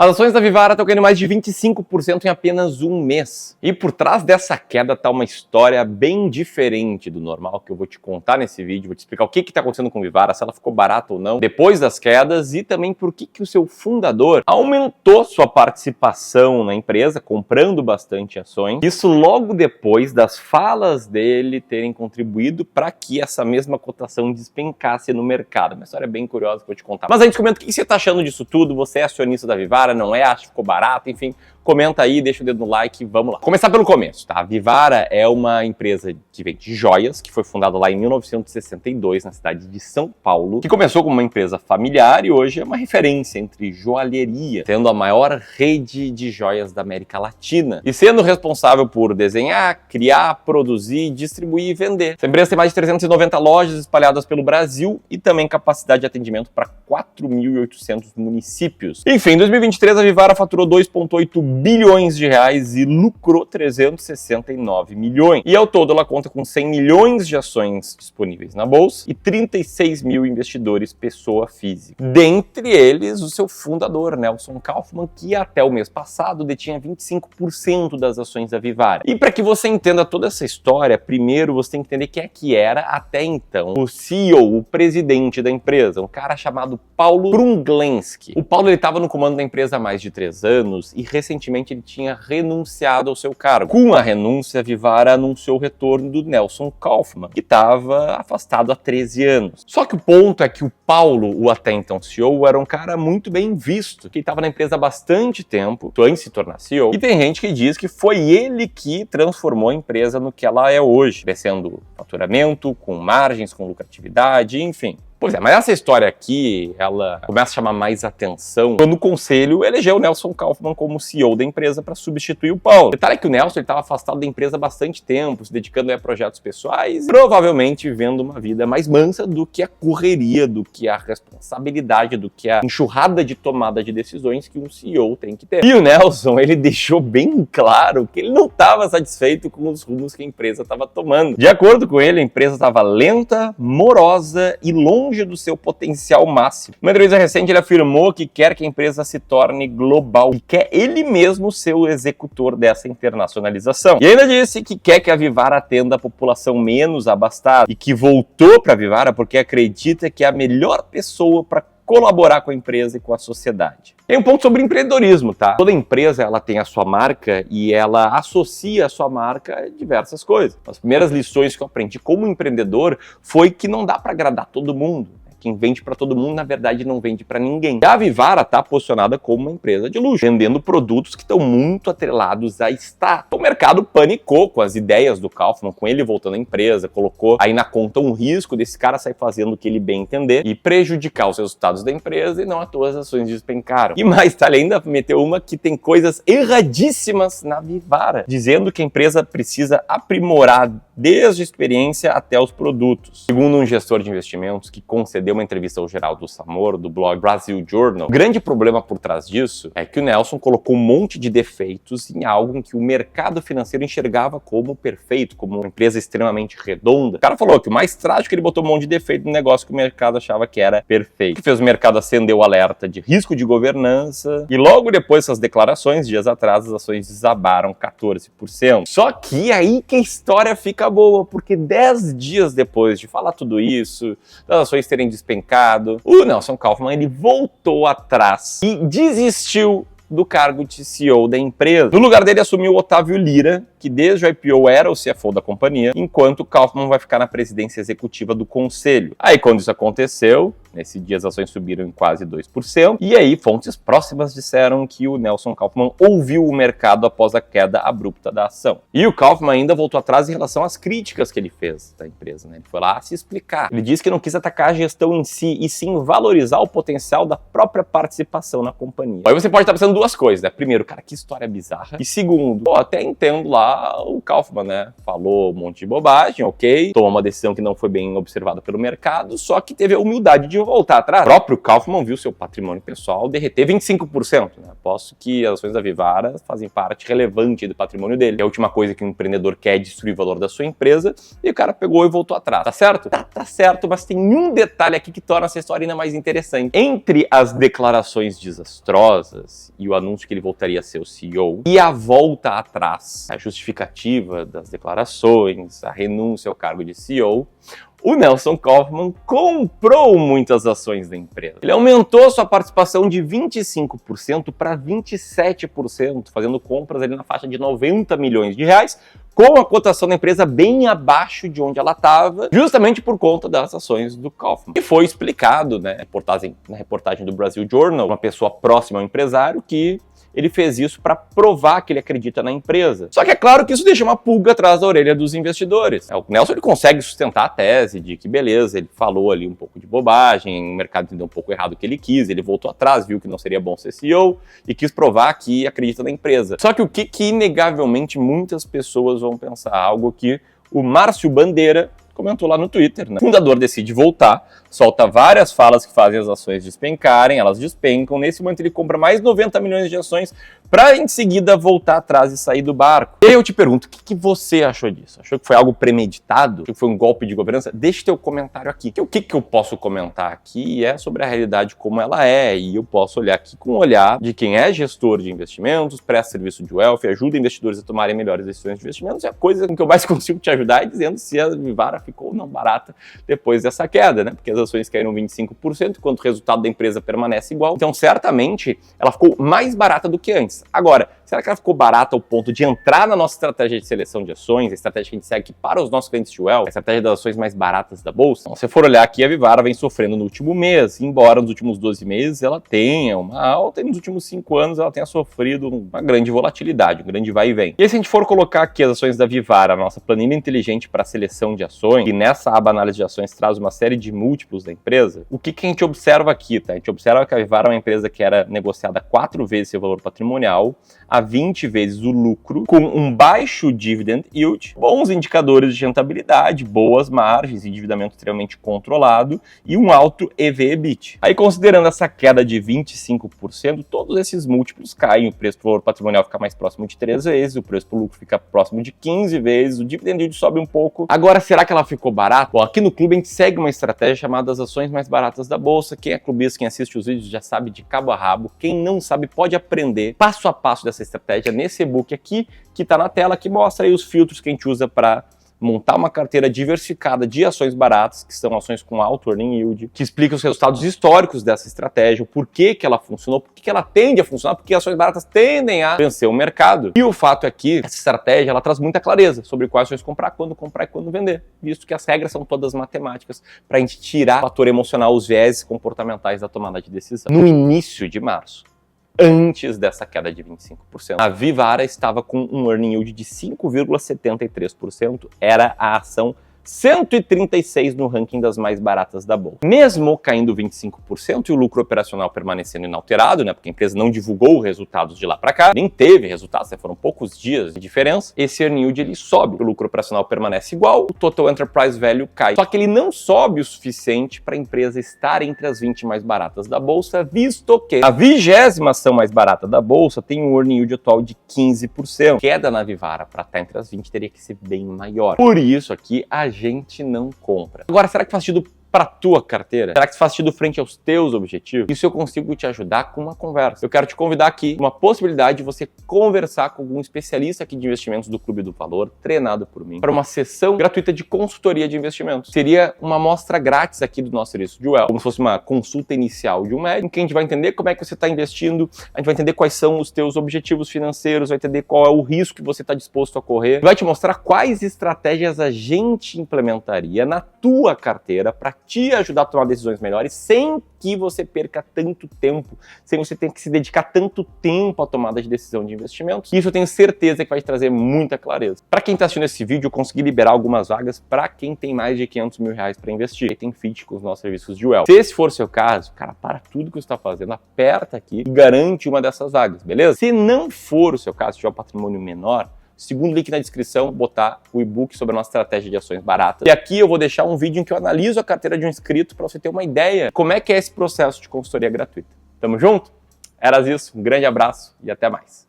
As ações da Vivara estão caindo mais de 25% em apenas um mês. E por trás dessa queda está uma história bem diferente do normal que eu vou te contar nesse vídeo. Vou te explicar o que está acontecendo com a Vivara, se ela ficou barata ou não, depois das quedas, e também por que o seu fundador aumentou sua participação na empresa, comprando bastante ações. Isso logo depois das falas dele terem contribuído para que essa mesma cotação despencasse no mercado. Uma história bem curiosa que eu vou te contar. Mas antes, comenta o que você está achando disso tudo. Você é acionista da Vivara? Não é, acha que ficou barato, enfim, comenta aí, deixa o dedo no like e vamos lá. Começar pelo começo, tá? A Vivara é uma empresa que vende joias, que foi fundada lá em 1962, na cidade de São Paulo, que começou como uma empresa familiar e hoje é uma referência entre joalheria, tendo a maior rede de joias da América Latina e sendo responsável por desenhar, criar, produzir, distribuir e vender. Essa empresa tem mais de 390 lojas espalhadas pelo Brasil e também capacidade de atendimento para 4.800 municípios. Enfim, em 2023 a Vivara faturou 2,8 bilhões de reais e lucrou 369 milhões. E ao todo ela conta com 100 milhões de ações disponíveis na bolsa e 36 mil investidores pessoa física. Dentre eles, o seu fundador, Nelson Kaufman, que até o mês passado detinha 25% das ações da Vivara. E para que você entenda toda essa história, primeiro você tem que entender quem é que era até então o CEO, o presidente da empresa, um cara chamado Paulo Brunglensky. O Paulo estava no comando da empresa há mais de 3 anos e recentemente ele tinha renunciado ao seu cargo. Com a renúncia, a Vivara anunciou o retorno do Nelson Kaufman, que estava afastado há 13 anos. Só que o ponto é que o Paulo, o até então CEO, era um cara muito bem visto, que estava na empresa há bastante tempo, antes de se tornar CEO, e tem gente que diz que foi ele que transformou a empresa no que ela é hoje, crescendo faturamento, com margens, com lucratividade, enfim. Pois é, mas essa história aqui, ela começa a chamar mais atenção quando o conselho elegeu o Nelson Kaufman como CEO da empresa para substituir o Paulo. O detalhe é que o Nelson estava afastado da empresa há bastante tempo, se dedicando a projetos pessoais, provavelmente vivendo uma vida mais mansa do que a correria, do que a responsabilidade, do que a enxurrada de tomada de decisões que um CEO tem que ter. E o Nelson, ele deixou bem claro que ele não estava satisfeito com os rumos que a empresa estava tomando. De acordo com ele, a empresa estava lenta, morosa e longe do seu potencial máximo. Numa entrevista recente, ele afirmou que quer que a empresa se torne global e quer ele mesmo ser o executor dessa internacionalização. E ainda disse que quer que a Vivara atenda a população menos abastada e que voltou para a Vivara porque acredita que é a melhor pessoa para colaborar com a empresa e com a sociedade. Tem um ponto sobre empreendedorismo, tá? Toda empresa, ela tem a sua marca e ela associa a sua marca a diversas coisas. As primeiras lições que eu aprendi como empreendedor foi que não dá para agradar todo mundo. Quem vende para todo mundo, na verdade, não vende para ninguém. E a Vivara está posicionada como uma empresa de luxo, vendendo produtos que estão muito atrelados a status. O mercado panicou com as ideias do Kaufman, com ele voltando à empresa, colocou aí na conta um risco desse cara sair fazendo o que ele bem entender e prejudicar os resultados da empresa, e não à toa as ações despencaram. E mais, tá, ele ainda meteu uma que tem coisas erradíssimas na Vivara, dizendo que a empresa precisa aprimorar desde a experiência até os produtos. Segundo um gestor de investimentos que concedeu uma entrevista ao Geraldo Samoro, do blog Brasil Journal, o grande problema por trás disso é que o Nelson colocou um monte de defeitos em algo em que o mercado financeiro enxergava como perfeito, como uma empresa extremamente redonda. O cara falou que o mais trágico é que ele botou um monte de defeito no negócio que o mercado achava que era perfeito. O que fez o mercado acender o alerta de risco de governança, e logo depois dessas declarações, dias atrás, as ações desabaram 14%. Só que aí que a história fica boa, porque 10 dias depois de falar tudo isso, das ações terem despencado, o Nelson Kaufman, ele voltou atrás e desistiu do cargo de CEO da empresa. No lugar dele assumiu o Otávio Lira, que desde o IPO era o CFO da companhia, enquanto o Kaufman vai ficar na presidência executiva do conselho. Aí, quando isso aconteceu, nesse dia as ações subiram em quase 2%, e aí fontes próximas disseram que o Nelson Kaufman ouviu o mercado após a queda abrupta da ação. E o Kaufman ainda voltou atrás em relação às críticas que ele fez da empresa, né? Ele foi lá se explicar. Ele disse que não quis atacar a gestão em si, e sim valorizar o potencial da própria participação na companhia. Aí você pode estar pensando duas coisas, né? Primeiro, cara, que história bizarra. E segundo, até entendo lá o Kaufman, né? Falou um monte de bobagem, ok? Tomou uma decisão que não foi bem observada pelo mercado, só que teve a humildade de voltar atrás, o próprio Kaufman viu seu patrimônio pessoal derreter 25%. Né? Aposto que as ações da Vivara fazem parte relevante do patrimônio dele. É a última coisa que um empreendedor quer é destruir o valor da sua empresa, e o cara pegou e voltou atrás. Tá certo? Tá certo, mas tem um detalhe aqui que torna essa história ainda mais interessante. Entre as declarações desastrosas e o anúncio que ele voltaria a ser o CEO, e a volta atrás, a justificativa das declarações, a renúncia ao cargo de CEO, o Nelson Kaufman comprou muitas ações da empresa. Ele aumentou sua participação de 25% para 27%, fazendo compras ali na faixa de 90 milhões de reais, com a cotação da empresa bem abaixo de onde ela estava, justamente por conta das ações do Kaufman. E foi explicado, né, na reportagem do Brasil Journal, uma pessoa próxima ao empresário, que ele fez isso para provar que ele acredita na empresa. Só que é claro que isso deixa uma pulga atrás da orelha dos investidores. O Nelson ele consegue sustentar a tese de que, beleza, ele falou ali um pouco de bobagem, o mercado entendeu um pouco errado o que ele quis, ele voltou atrás, viu que não seria bom ser CEO e quis provar que acredita na empresa. Só que o que inegavelmente muitas pessoas vão pensar, algo que o Márcio Bandeira comentou lá no Twitter, né? O fundador decide voltar, solta várias falas que fazem as ações despencarem, elas despencam. Nesse momento ele compra mais 90 milhões de ações para em seguida voltar atrás e sair do barco. E aí eu te pergunto, o que você achou disso? Achou que foi algo premeditado? Achou que foi um golpe de governança? Deixe teu comentário aqui. O que eu posso comentar aqui é sobre a realidade como ela é, e eu posso olhar aqui com o olhar de quem é gestor de investimentos, presta serviço de wealth, ajuda investidores a tomarem melhores decisões de investimentos, e a coisa que eu mais consigo te ajudar é dizendo se a Vivara ficou ou não barata depois dessa queda, né? Porque as ações caíram 25%, enquanto o resultado da empresa permanece igual. Então, certamente, ela ficou mais barata do que antes. Agora, será que ela ficou barata ao ponto de entrar na nossa estratégia de seleção de ações, a estratégia que a gente segue aqui para os nossos clientes de wealth, a estratégia das ações mais baratas da bolsa? Então, se você for olhar aqui, a Vivara vem sofrendo no último mês, embora nos últimos 12 meses ela tenha uma alta, e nos últimos 5 anos ela tenha sofrido uma grande volatilidade, um grande vai e vem. E aí, se a gente for colocar aqui as ações da Vivara, a nossa planilha inteligente para seleção de ações, e nessa aba análise de ações traz uma série de múltiplos da empresa, o que a gente observa aqui, tá? A gente observa que a Vivara é uma empresa que era negociada 4 vezes seu valor patrimonial, a 20 vezes o lucro, com um baixo dividend yield, bons indicadores de rentabilidade, boas margens, endividamento extremamente controlado e um alto EV/EBIT. Aí, considerando essa queda de 25%, todos esses múltiplos caem, o preço do valor patrimonial fica mais próximo de 3 vezes, o preço do lucro fica próximo de 15 vezes, o dividend yield sobe um pouco. Agora, será que ela ficou barata? Bom, aqui no clube a gente segue uma estratégia chamada as ações mais baratas da bolsa. Quem é clubista, quem assiste os vídeos já sabe de cabo a rabo. Quem não sabe pode aprender passo a passo dessa estratégia nesse e-book aqui, que está na tela, que mostra aí os filtros que a gente usa para montar uma carteira diversificada de ações baratas, que são ações com alto earning yield, que explica os resultados históricos dessa estratégia, o porquê que ela funcionou, por que ela tende a funcionar, porque ações baratas tendem a vencer o mercado. E o fato é que essa estratégia ela traz muita clareza sobre quais ações comprar e quando vender, visto que as regras são todas matemáticas para a gente tirar o fator emocional, os viéses comportamentais da tomada de decisão. No início de março, antes dessa queda de 25%, a Vivara estava com um earning yield de 5,73%, era a ação 136 no ranking das mais baratas da bolsa. Mesmo caindo 25% e o lucro operacional permanecendo inalterado, né, porque a empresa não divulgou resultados de lá para cá, nem teve resultados, foram poucos dias de diferença, esse earning yield ele sobe, o lucro operacional permanece igual, o total enterprise value cai. Só que ele não sobe o suficiente para a empresa estar entre as 20 mais baratas da bolsa, visto que a 20ª ação mais barata da bolsa tem um earning yield atual de 15%. A queda na Vivara para estar entre as 20 teria que ser bem maior. Por isso aqui a gente não compra. Agora, será que faz sentido para tua carteira? Será que faz sentido frente aos teus objetivos? Isso eu consigo te ajudar com uma conversa. Eu quero te convidar aqui uma possibilidade de você conversar com algum especialista aqui de investimentos do Clube do Valor, treinado por mim, para uma sessão gratuita de consultoria de investimentos. Seria uma amostra grátis aqui do nosso serviço de wealth, como se fosse uma consulta inicial de um médico, em que a gente vai entender como é que você está investindo, a gente vai entender quais são os teus objetivos financeiros, vai entender qual é o risco que você está disposto a correr, vai te mostrar quais estratégias a gente implementaria na tua carteira para te ajudar a tomar decisões melhores sem que você perca tanto tempo, sem você ter que se dedicar tanto tempo à tomada de decisão de investimentos. Isso eu tenho certeza que vai te trazer muita clareza. Para quem está assistindo esse vídeo, eu consegui liberar algumas vagas para quem tem mais de 500 mil reais para investir. E tem fit com os nossos serviços de wealth. Se esse for o seu caso, cara, para tudo que você está fazendo, aperta aqui e garante uma dessas vagas, beleza? Se não for o seu caso, se tiver um patrimônio menor, segundo link na descrição, botar o e-book sobre a nossa estratégia de ações baratas. E aqui eu vou deixar um vídeo em que eu analiso a carteira de um inscrito para você ter uma ideia como é que é esse processo de consultoria gratuita. Tamo junto? Era isso, um grande abraço e até mais.